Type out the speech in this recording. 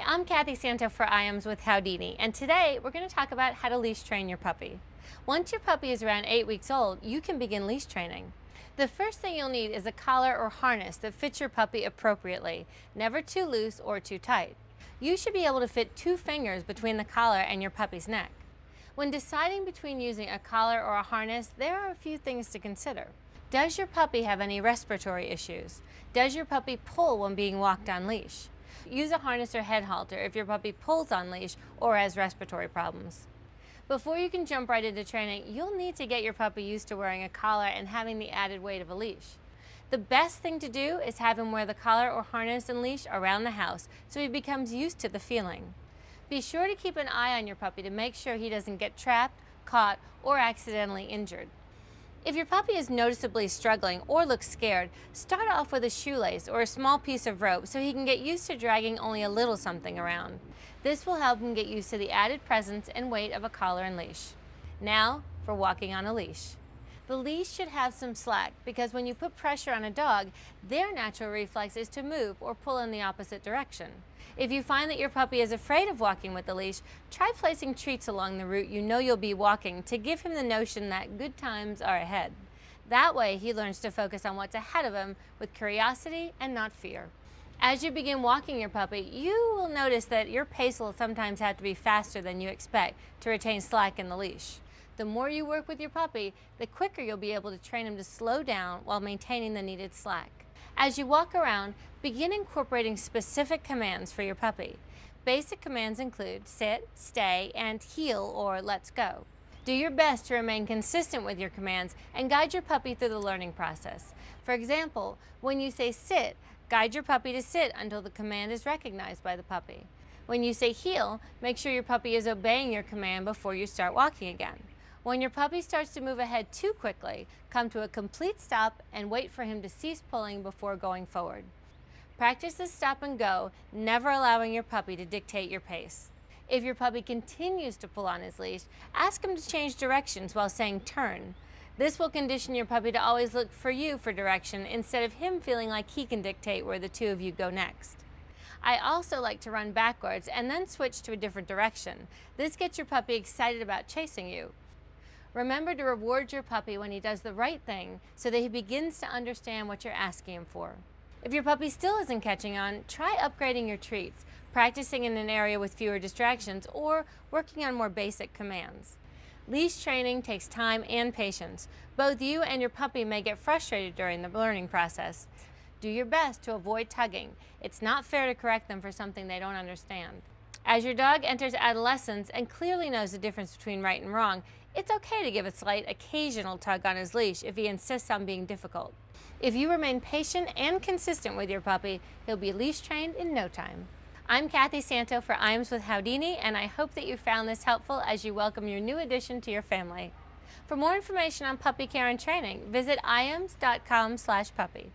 Hi, I'm Kathy Santo for IAMS with Howdini, and today we're going to talk about how to leash train your puppy. Once your puppy is around 8 weeks old, you can begin leash training. The first thing you'll need is a collar or harness that fits your puppy appropriately, never too loose or too tight. You should be able to fit 2 fingers between the collar and your puppy's neck. When deciding between using a collar or a harness, there are a few things to consider. Does your puppy have any respiratory issues? Does your puppy pull when being walked on leash? Use a harness or head halter if your puppy pulls on leash or has respiratory problems. Before you can jump right into training, you'll need to get your puppy used to wearing a collar and having the added weight of a leash. The best thing to do is have him wear the collar or harness and leash around the house so he becomes used to the feeling. Be sure to keep an eye on your puppy to make sure he doesn't get trapped, caught, or accidentally injured. If your puppy is noticeably struggling or looks scared, start off with a shoelace or a small piece of rope so he can get used to dragging only a little something around. This will help him get used to the added presence and weight of a collar and leash. Now for walking on a leash. The leash should have some slack because when you put pressure on a dog, their natural reflex is to move or pull in the opposite direction. If you find that your puppy is afraid of walking with the leash, try placing treats along the route you know you'll be walking to give him the notion that good times are ahead. That way he learns to focus on what's ahead of him with curiosity and not fear. As you begin walking your puppy, you will notice that your pace will sometimes have to be faster than you expect to retain slack in the leash. The more you work with your puppy, the quicker you'll be able to train him to slow down while maintaining the needed slack. As you walk around, begin incorporating specific commands for your puppy. Basic commands include sit, stay, and heel or let's go. Do your best to remain consistent with your commands and guide your puppy through the learning process. For example, when you say sit, guide your puppy to sit until the command is recognized by the puppy. When you say heel, make sure your puppy is obeying your command before you start walking again. When your puppy starts to move ahead too quickly, come to a complete stop and wait for him to cease pulling before going forward. Practice this stop and go, never allowing your puppy to dictate your pace. If your puppy continues to pull on his leash, ask him to change directions while saying turn. This will condition your puppy to always look for you for direction instead of him feeling like he can dictate where the two of you go next. I also like to run backwards and then switch to a different direction. This gets your puppy excited about chasing you. Remember to reward your puppy when he does the right thing so that he begins to understand what you're asking him for. If your puppy still isn't catching on, try upgrading your treats, practicing in an area with fewer distractions, or working on more basic commands. Leash training takes time and patience. Both you and your puppy may get frustrated during the learning process. Do your best to avoid tugging. It's not fair to correct them for something they don't understand. As your dog enters adolescence and clearly knows the difference between right and wrong, it's okay to give a slight occasional tug on his leash if he insists on being difficult. If you remain patient and consistent with your puppy, he'll be leash trained in no time. I'm Kathy Santo for IAMS with Howdini, and I hope that you found this helpful as you welcome your new addition to your family. For more information on puppy care and training, visit iams.com/puppy.